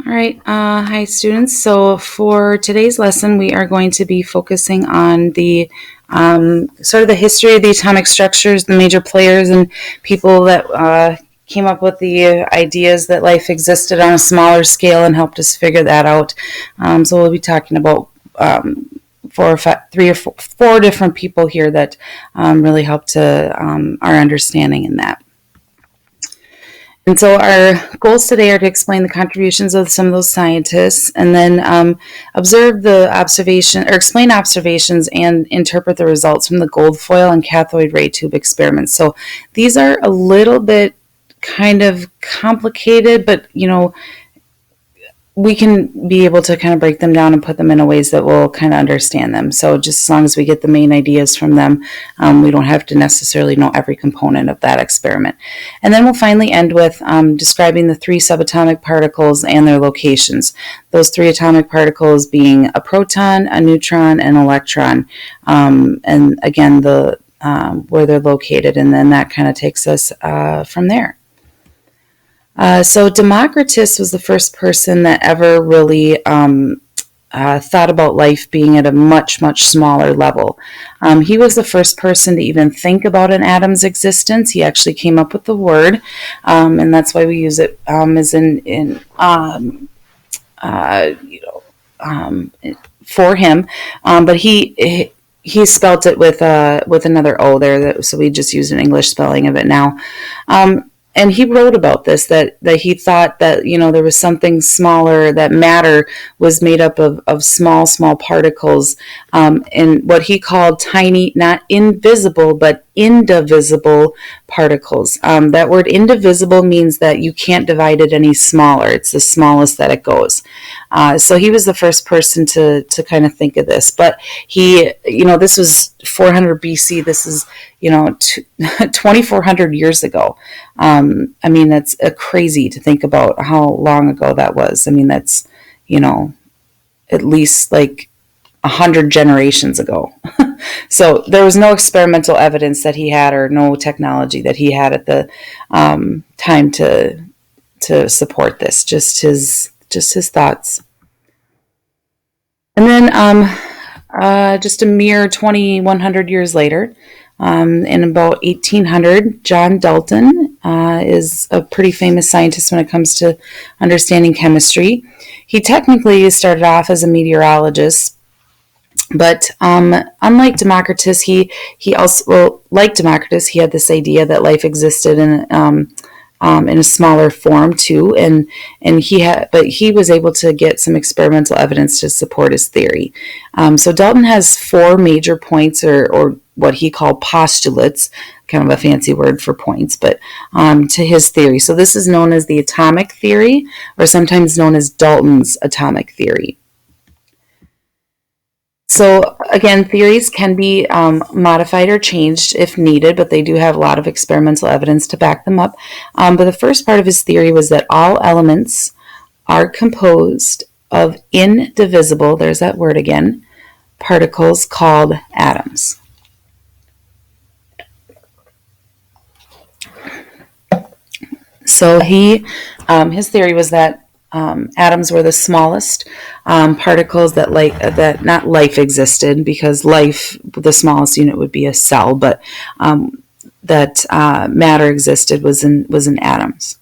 All right. Hi, students. So for today's lesson, we are going to be focusing on the sort of the history of the atomic structures, the major players and people that came up with the ideas that life existed on a smaller scale and helped us figure that out. So we'll be talking about three or four different people here that really helped to our understanding in that. And so our goals today are to explain the contributions of some of those scientists and then observe the observation or explain observations and interpret the results from the gold foil and cathode ray tube experiments. So these are a little bit kind of complicated, but we can be able to kind of break them down and put them in a ways that we'll kind of understand them. So just as long as we get the main ideas from them, we don't have to necessarily know every component of that experiment. And then we'll finally end with describing the three subatomic particles and their locations. Those three atomic particles being a proton, a neutron, and an electron. And again, where they're located. And then that kind of takes us from there. So Democritus was the first person that ever really thought about life being at a much, much smaller level. He was the first person to even think about an atom's existence. He actually came up with the word, and that's why we use it as for him. But he spelt it with another O there, so we just use an English spelling of it now. And he wrote about this, that he thought that, there was something smaller, that matter was made up of small particles, and what he called tiny, not invisible, but indivisible particles. That word indivisible means that you can't divide it any smaller. It's the smallest that it goes. So he was the first person to kind of think of this. But he, this was 400 BC. This is, 2,400 years ago. That's crazy to think about how long ago that was. That's, at least like 100 generations ago. So there was no experimental evidence that he had, or no technology that he had at the time to support this. Just his thoughts. And then just a mere 2,100 years later, in about 1800, John Dalton is a pretty famous scientist when it comes to understanding chemistry. He technically started off as a meteorologist, but unlike Democritus, he also, like Democritus, he had this idea that life existed in a smaller form too, and he was able to get some experimental evidence to support his theory. So Dalton has four major points, or what he called postulates, kind of a fancy word for points, but to his theory. So this is known as the atomic theory, or sometimes known as Dalton's atomic theory. So again, theories can be modified or changed if needed, but they do have a lot of experimental evidence to back them up. But the first part of his theory was that all elements are composed of indivisible, there's that word again, particles called atoms. So his theory was that atoms were the smallest particles that not life existed, because life, the smallest unit would be a cell, but that matter existed was in atoms.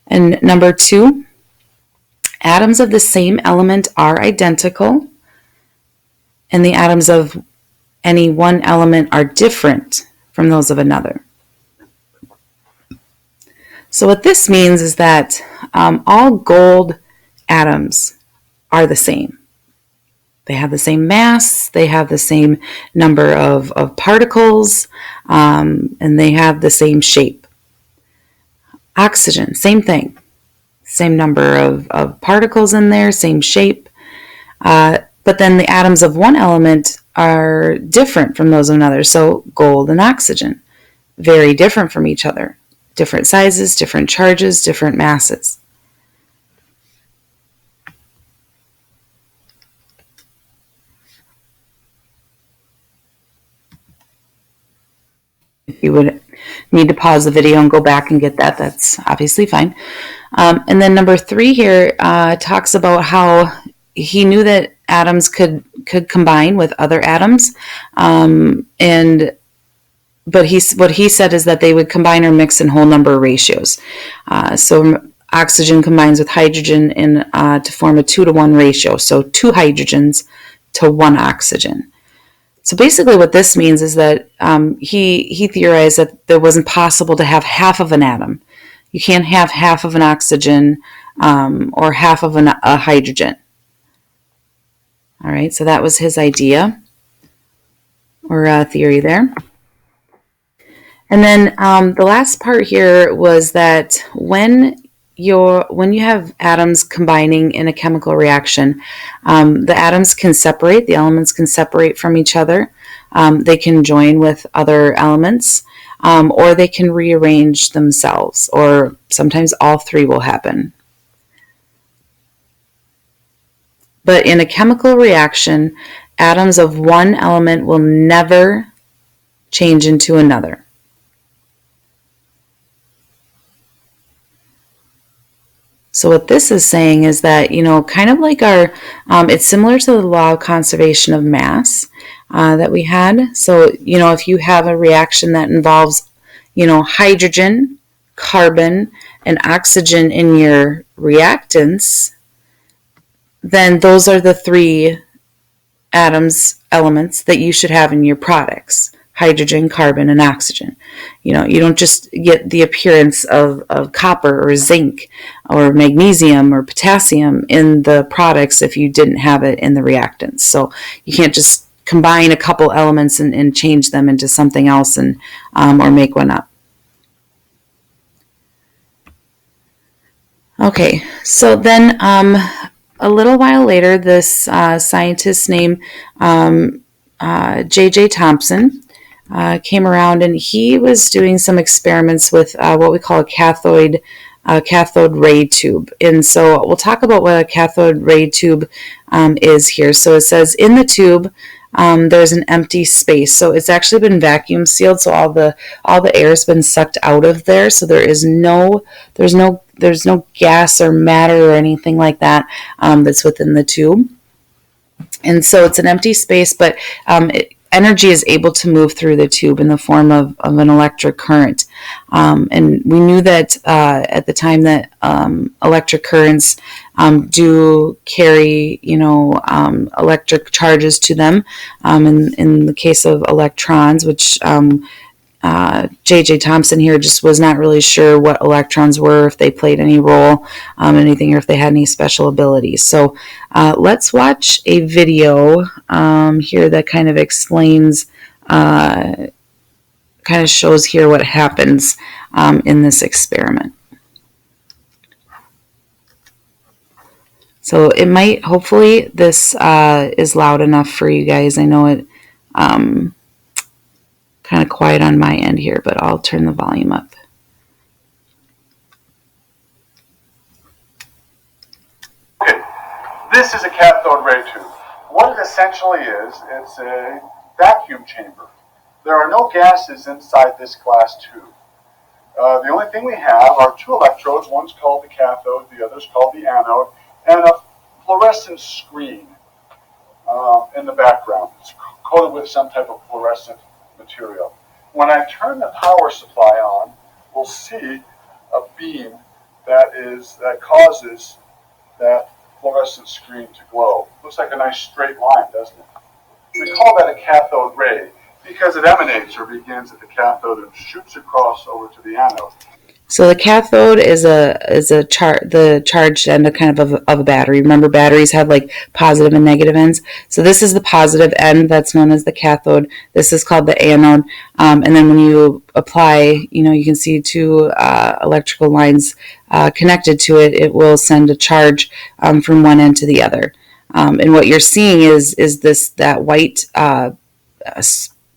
And number two, atoms of the same element are identical, and the atoms of any one element are different from those of another. So what this means is that all gold atoms are the same. They have the same mass, they have the same number of particles, and they have the same shape. Oxygen, same thing. Same number of particles in there, same shape. But then the atoms of one element are different from those of another. So gold and oxygen, very different from each other. Different sizes, different charges, different masses. If you would need to pause the video and go back and get that, that's obviously fine. And then number 3 here talks about how he knew that atoms could combine with other atoms, but what he said is that they would combine or mix in whole number ratios. So oxygen combines with hydrogen to form a 2-to-1 ratio, so 2 hydrogens to 1 oxygen. So basically what this means is that he theorized that it wasn't possible to have half of an atom. You can't have half of an oxygen or half of a hydrogen. All right, so that was his idea or theory there. And then the last part here was that when you have atoms combining in a chemical reaction, the atoms can separate, the elements can separate from each other. They can join with other elements, or they can rearrange themselves, or sometimes all 3 will happen. But in a chemical reaction, atoms of one element will never change into another. So what this is saying is that, kind of like it's similar to the law of conservation of mass that we had. So, if you have a reaction that involves, hydrogen, carbon, and oxygen in your reactants, then those are the 3 elements that you should have in your products: hydrogen, carbon, and oxygen. You don't just get the appearance of copper or zinc or magnesium or potassium in the products if you didn't have it in the reactants. So you can't just combine a couple elements and change them into something else and or make one up. Okay, so then a little while later, this scientist named J.J. Thomson came around, and he was doing some experiments with what we call a cathode ray tube. And so we'll talk about what a cathode ray tube is here. So it says in the tube there's an empty space. So it's actually been vacuum sealed, so all the air has been sucked out of there. So there's no gas or matter or anything like that that's within the tube. And so it's an empty space, but energy is able to move through the tube in the form of an electric current. And we knew that at the time that electric currents do carry, electric charges to them. In the case of electrons, which J.J. Thomson here just was not really sure what electrons were, if they played any role, anything, or if they had any special abilities. So let's watch a video here that kind of explains, kind of shows here what happens in this experiment. So it might, hopefully this is loud enough for you guys. I know it kind of quiet on my end here, but I'll turn the volume up. Okay, this is a cathode ray tube. What it essentially is, it's a vacuum chamber. There are no gases inside this glass tube. The only thing we have are 2 electrodes. One's called the cathode, the other's called the anode, and a fluorescent screen in the background. It's coated with some type of fluorescent material. When I turn the power supply on, we'll see a beam that causes that fluorescent screen to glow. Looks like a nice straight line, doesn't it? We call that a cathode ray because it emanates or begins at the cathode and shoots across over to the anode. So the cathode is the charged end of kind of a battery. Remember, batteries have like positive and negative ends. So this is the positive end that's known as the cathode. This is called the anode. And then when you apply, you can see 2 electrical lines connected to it. It will send a charge from one end to the other. And what you're seeing is that white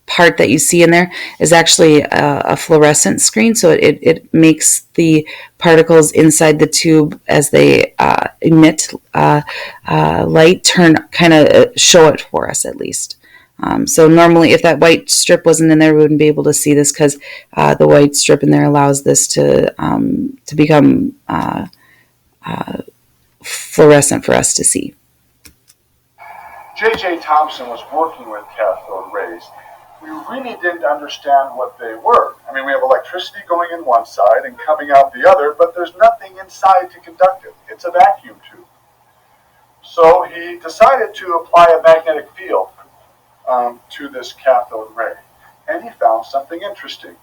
part that you see in there is actually a fluorescent screen, so it makes the particles inside the tube as they emit light show it for us at least. So normally, if that white strip wasn't in there, we wouldn't be able to see this because the white strip in there allows this to become fluorescent for us to see. J.J. Thomson was working with cathode rays. We really didn't understand what they were. I mean, we have electricity going in one side and coming out the other, but there's nothing inside to conduct it. It's a vacuum tube. So he decided to apply a magnetic field to this cathode ray, and he found something interesting.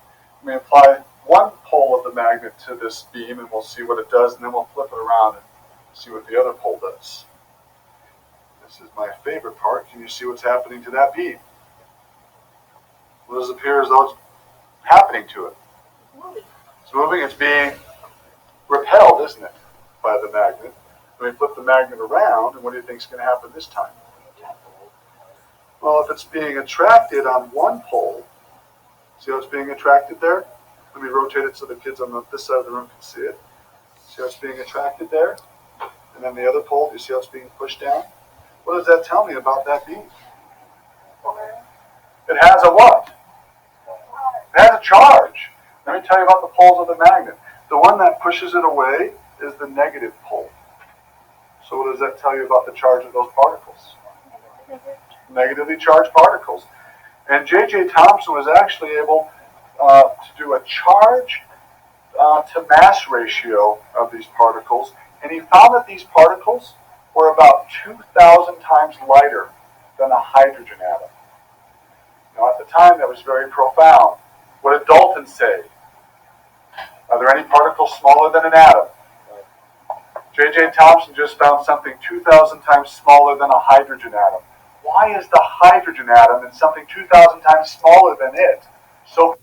We apply one pole of the magnet to this beam, and we'll see what it does, and then we'll flip it around and see what the other pole does. This is my favorite part. Can you see what's happening to that beam? What does it appear as though it's happening to it? It's moving. It's being repelled, isn't it, by the magnet? And we flip the magnet around, and what do you think is going to happen this time? Well, if it's being attracted on one pole, see how it's being attracted there? Let me rotate it so the kids on this side of the room can see it. See how it's being attracted there? And then the other pole, do you see how it's being pushed down? What does that tell me about that beam? It has a what? It has a charge. Let me tell you about the poles of the magnet. The one that pushes it away is the negative pole. So what does that tell you about the charge of those particles? Negatively charged particles. And J.J. Thomson was actually able to do a charge to mass ratio of these particles, and he found that these particles were about 2,000 times lighter than a hydrogen atom. Now, at the time, that was very profound. What did Dalton say? Are there any particles smaller than an atom? J.J. Thomson just found something 2,000 times smaller than a hydrogen atom. Why is the hydrogen atom and something 2,000 times smaller than it so?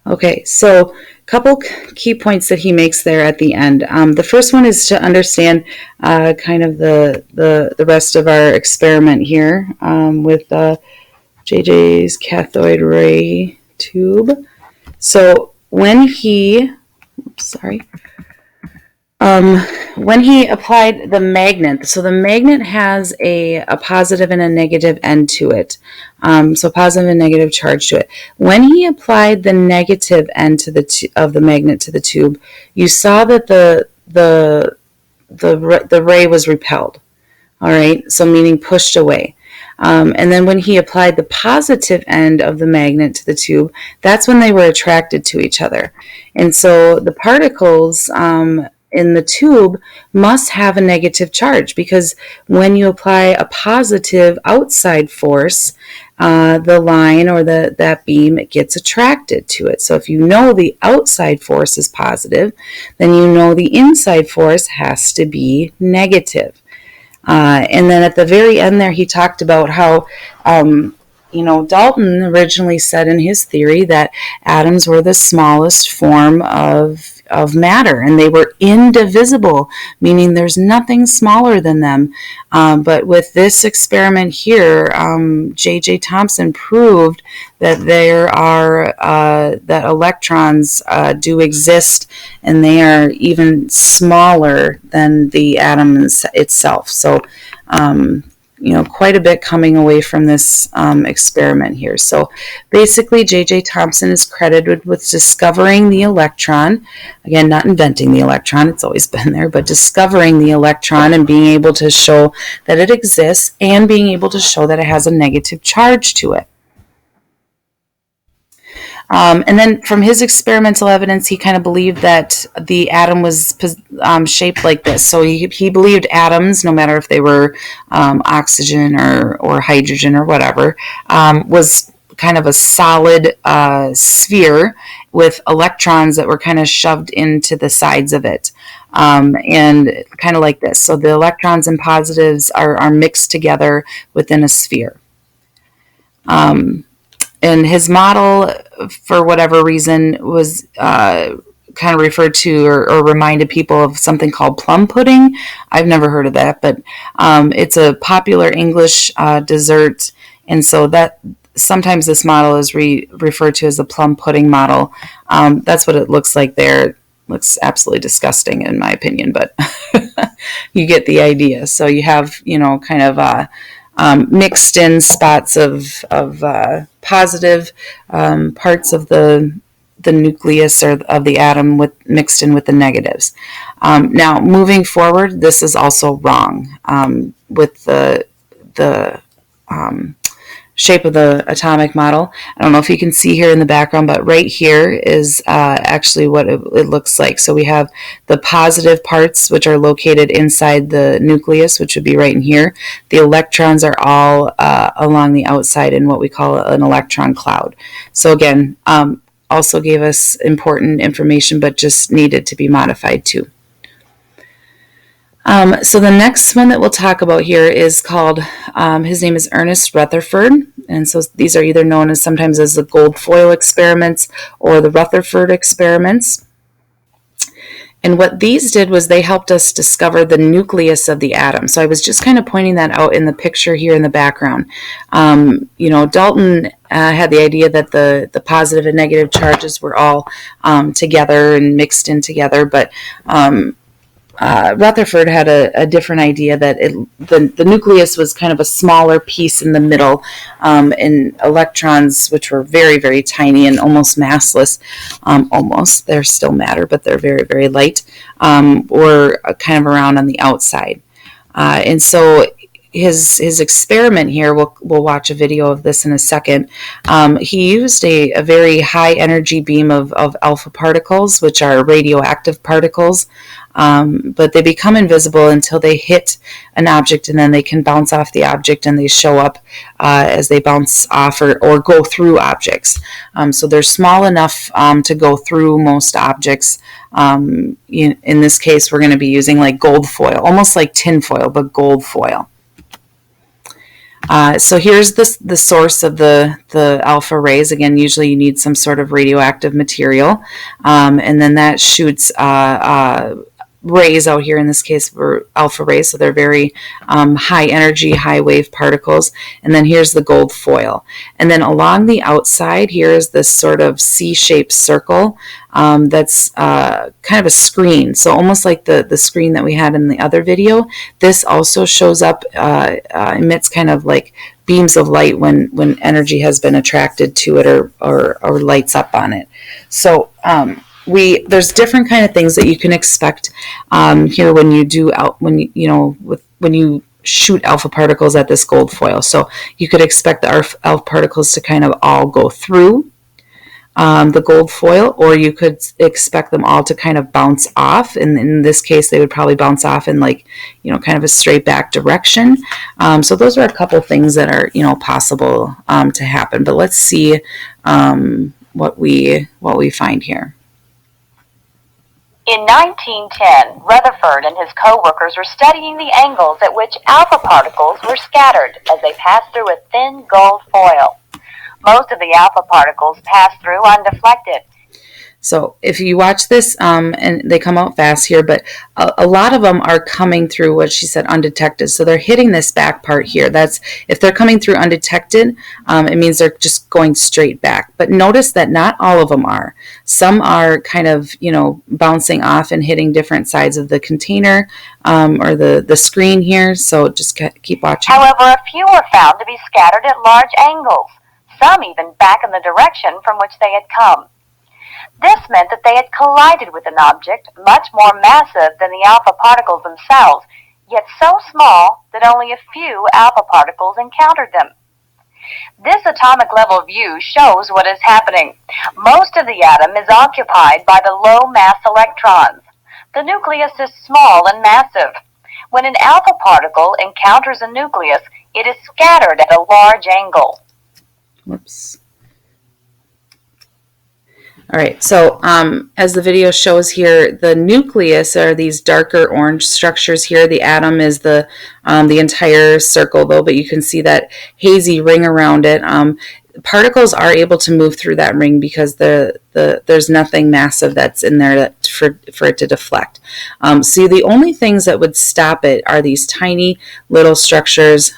Okay, so a couple key points that he makes there at the end. The first one is to understand kind of the rest of our experiment here with JJ's cathode ray tube. So when he applied the magnet, so the magnet has a positive and a negative end to it, so positive and negative charge to it. When he applied the negative end of the magnet to the tube, you saw that the ray was repelled. All right, so meaning pushed away. And then when he applied the positive end of the magnet to the tube, that's when they were attracted to each other. And so the particles in the tube must have a negative charge, because when you apply a positive outside force, the line or that beam, it gets attracted to it. So if you know the outside force is positive, then you know the inside force has to be negative. And then at the very end there, he talked about how Dalton originally said in his theory that atoms were the smallest form of matter, and they were indivisible, meaning there's nothing smaller than them. But with this experiment here, J.J. Thomson proved that there are that electrons do exist, and they are even smaller than the atom itself. So quite a bit coming away from this experiment here. So basically, J.J. Thomson is credited with discovering the electron. Again, not inventing the electron, it's always been there, but discovering the electron and being able to show that it exists and being able to show that it has a negative charge to it. And then from his experimental evidence, he kind of believed that the atom was shaped like this. So he believed atoms, no matter if they were oxygen or hydrogen or whatever, was kind of a solid sphere with electrons that were kind of shoved into the sides of it. And kind of like this. So the electrons and positives are mixed together within a sphere. And his model, for whatever reason, was kind of referred to or reminded people of something called plum pudding. I've never heard of that, but it's a popular English dessert. And so that sometimes this model is referred to as the plum pudding model. That's what it looks like there. It looks absolutely disgusting in my opinion, but you get the idea. So you have, kind of mixed in spots of positive parts of the nucleus or of the atom with mixed in with the negatives. Now, moving forward, this is also wrong with the shape of the atomic model. I don't know if you can see here in the background, but right here is actually what it looks like. So we have the positive parts, which are located inside the nucleus, which would be right in here. The electrons are all along the outside in what we call an electron cloud. So again, also gave us important information, but just needed to be modified too. So the next one that we'll talk about here is called, his name is Ernest Rutherford. And so these are either known as sometimes as the gold foil experiments or the Rutherford experiments. And what these did was they helped us discover the nucleus of the atom. So I was just kind of pointing that out in the picture here in the background. Dalton had the idea that the positive and negative charges were all together and mixed in together, but Rutherford had a different idea that the nucleus was kind of a smaller piece in the middle, and electrons, which were very, very tiny and almost massless, they're still matter, but they're very, very light, were kind of around on the outside. And so his experiment here, we'll watch a video of this in a second. He used a very high energy beam of alpha particles, which are radioactive particles, but they become invisible until they hit an object, and then they can bounce off the object, and they show up as they bounce off or go through objects. So they're small enough to go through most objects. In this case, we're going to be using like gold foil, almost like tin foil, but gold foil. So here's the source of the alpha rays. Again, usually you need some sort of radioactive material, and then that shoots rays out here. In this case, were alpha rays, so they're very high energy, high wave particles. And then here's the gold foil. And then along the outside, here is this sort of C-shaped circle that's kind of a screen. So almost like the screen that we had in the other video. This also shows up, emits kind of like beams of light when energy has been attracted to it or lights up on it. So there's different kind of things that you can expect here when you do when you shoot alpha particles at this gold foil. So you could expect the alpha particles to kind of all go through the gold foil, or you could expect them all to kind of bounce off. And in this case, they would probably bounce off in kind of a straight back direction. So those are a couple things that are, possible to happen. But let's see what we find here. In 1910, Rutherford and his co-workers were studying the angles at which alpha particles were scattered as they passed through a thin gold foil. Most of the alpha particles passed through undeflected. So if you watch this, and they come out fast here, but a lot of them are coming through what she said undetected. So they're hitting this back part here. That's if they're coming through undetected, it means they're just going straight back. But notice that not all of them are. Some are kind of, bouncing off and hitting different sides of the container or the screen here. So just keep watching. However, a few were found to be scattered at large angles, some even back in the direction from which they had come. This meant that they had collided with an object much more massive than the alpha particles themselves, yet so small that only a few alpha particles encountered them. This atomic level view shows what is happening. Most of the atom is occupied by the low mass electrons. The nucleus is small and massive. When an alpha particle encounters a nucleus, it is scattered at a large angle. Whoops. All right, so as the video shows here, the nucleus are these darker orange structures here. The atom is the entire circle, though, but you can see that hazy ring around it. Particles are able to move through that ring because there's nothing massive that's in there for it to deflect. So the only things that would stop it are these tiny little structures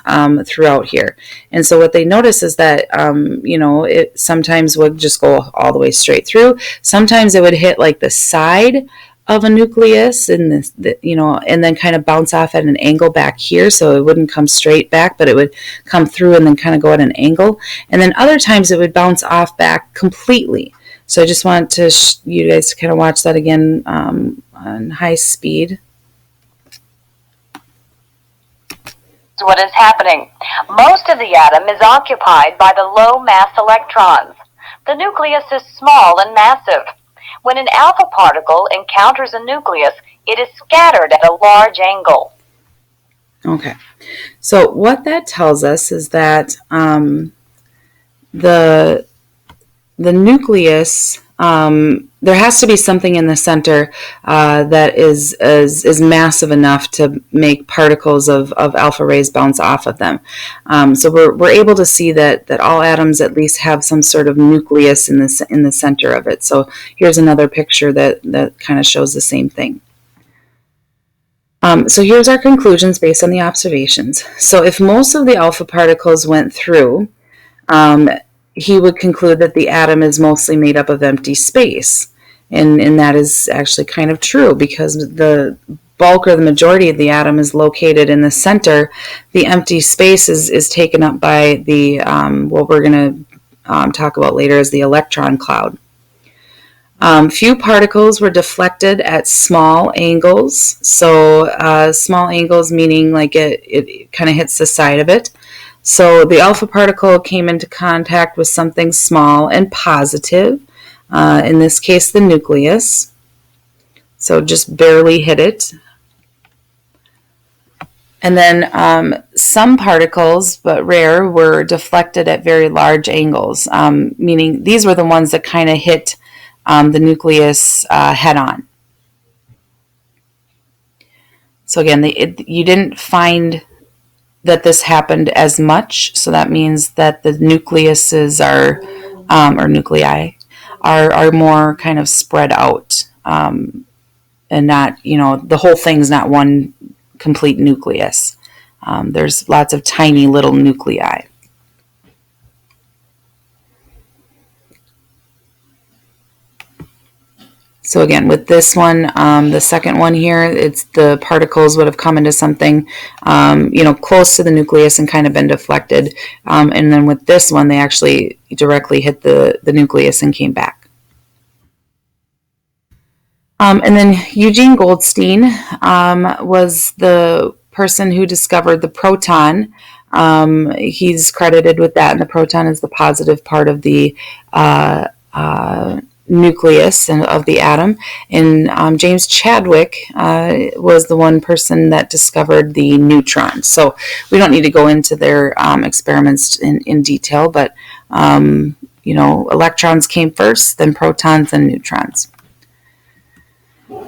throughout here. And so what they notice is that it sometimes would just go all the way straight through. Sometimes it would hit like the side of a nucleus in this, and then kind of bounce off at an angle back here. So it wouldn't come straight back, but it would come through and then kind of go at an angle. And then other times it would bounce off back completely. So I just want to you guys to kind of watch that again on high speed. What is happening. Most of the atom is occupied by the low mass electrons. The nucleus is small and massive. When an alpha particle encounters a nucleus, it is scattered at a large angle. Okay, so what that tells us is that the nucleus, there has to be something in the center that is massive enough to make particles of alpha rays bounce off of them. So we're able to see that all atoms at least have some sort of nucleus in the center of it. So here's another picture that kind of shows the same thing. So here's our conclusions based on the observations. So if most of the alpha particles went through, he would conclude that the atom is mostly made up of empty space. And that is actually kind of true, because the bulk or the majority of the atom is located in the center. The empty space is taken up by the, what we're going to talk about later as the electron cloud. Few particles were deflected at small angles. So small angles meaning like it kind of hits the side of it. So the alpha particle came into contact with something small and positive, in this case the nucleus. So just barely hit it. And then some particles, but rare, were deflected at very large angles, meaning these were the ones that kind of hit the nucleus head on. So again, you didn't find that this happened as much, so that means that the nucleuses or nuclei are more kind of spread out, and not, the whole thing's not one complete nucleus. There's lots of tiny little nuclei. So again, with this one, the second one here, it's the particles would have come into something, close to the nucleus and kind of been deflected. And then with this one, they actually directly hit the nucleus and came back. And then Eugene Goldstein was the person who discovered the proton. He's credited with that, and the proton is the positive part of the nucleus and of the atom. And James Chadwick was the one person that discovered the neutron. So we don't need to go into their experiments in detail, but electrons came first, then protons, then neutrons.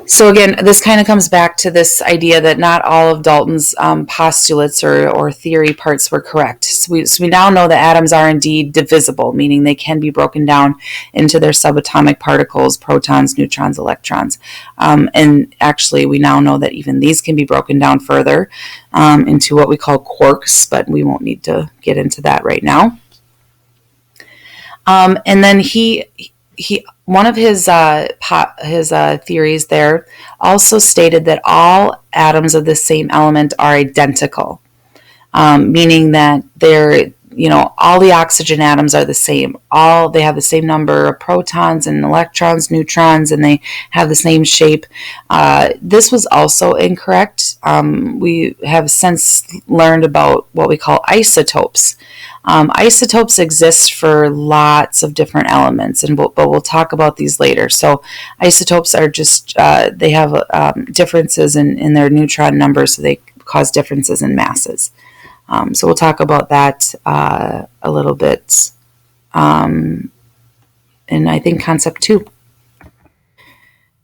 So again, this kind of comes back to this idea that not all of Dalton's postulates or theory parts were correct. So we now know that atoms are indeed divisible, meaning they can be broken down into their subatomic particles, protons, neutrons, electrons. And actually, we now know that even these can be broken down further into what we call quarks, but we won't need to get into that right now. And then he one of his theories there also stated that all atoms of the same element are identical, meaning that they're, all the oxygen atoms are the same. They have the same number of protons and electrons, neutrons, and they have the same shape. This was also incorrect. We have since learned about what we call isotopes. Isotopes exist for lots of different elements, but we'll talk about these later. So isotopes are just, they have differences in their neutron numbers, so they cause differences in masses. So we'll talk about that a little bit in, I think, concept 2.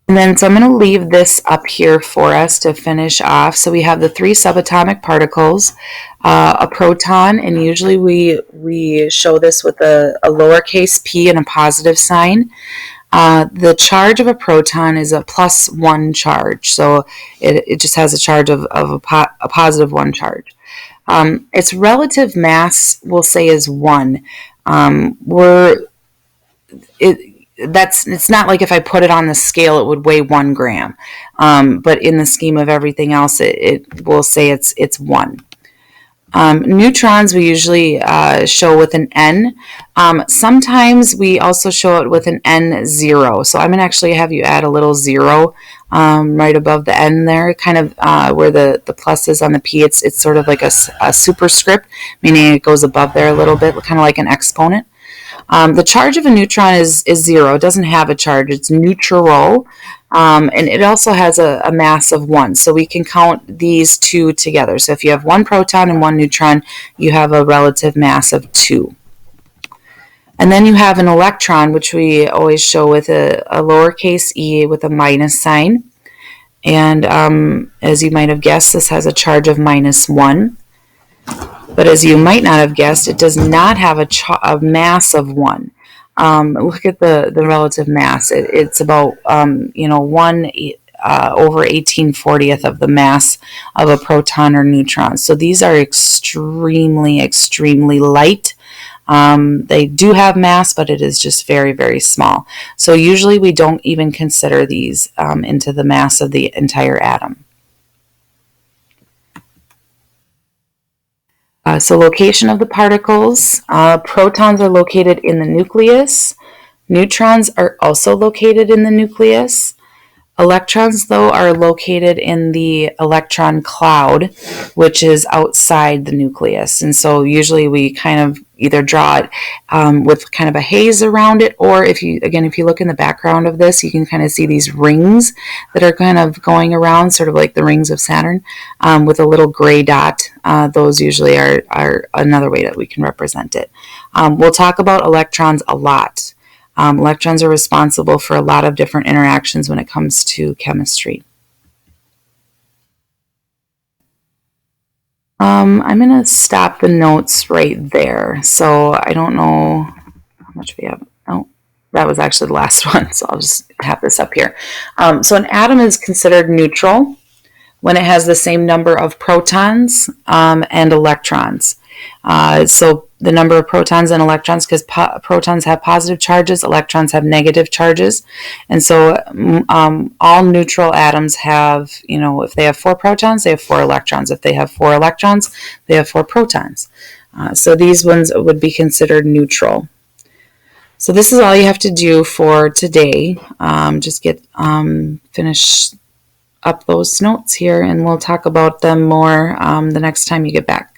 And then, so I'm going to leave this up here for us to finish off. So we have the 3 subatomic particles, a proton, and usually we show this with a lowercase p and a positive sign. The charge of a proton is a +1 charge, so it just has a charge of a positive 1 charge. Its relative mass, we'll say, is 1. it's not like if I put it on the scale, it would weigh 1 gram. But in the scheme of everything else, it will say it's 1. Neutrons we usually show with an N. Sometimes we also show it with an N0. So I'm going to actually have you add a little 0 right above the N there, kind of where the plus is on the P. It's sort of like a superscript, meaning it goes above there a little bit, kind of like an exponent. The charge of a neutron is 0. It doesn't have a charge. It's neutral. And it also has a mass of 1. So we can count these two together. So if you have 1 proton and 1 neutron, you have a relative mass of 2. And then you have an electron, which we always show with a lowercase e with a minus sign. And as you might have guessed, this has a charge of -1. But as you might not have guessed, it does not have a mass of 1. Look at the relative mass. It's about 1 over 18/40th of the mass of a proton or neutron. So these are extremely, extremely light. They do have mass, but it is just very, very small. So usually we don't even consider these into the mass of the entire atom. So location of the particles. Protons are located in the nucleus. Neutrons are also located in the nucleus. Electrons, though, are located in the electron cloud, which is outside the nucleus. And so usually we kind of either draw it with kind of a haze around it, or if you look in the background of this, you can kind of see these rings that are kind of going around, sort of like the rings of Saturn, with a little gray dot. Those usually are another way that we can represent it. We'll talk about electrons a lot. Electrons are responsible for a lot of different interactions when it comes to chemistry. I'm going to stop the notes right there. So I don't know how much we have. Oh, that was actually the last one. So I'll just have this up here. So an atom is considered neutral when it has the same number of protons and electrons. So the number of protons and electrons, because protons have positive charges, electrons have negative charges. And so all neutral atoms have, if they have 4 protons, they have 4 electrons. If they have 4 electrons, they have 4 protons. So these ones would be considered neutral. So this is all you have to do for today. Just get finish up those notes here, and we'll talk about them more the next time you get back.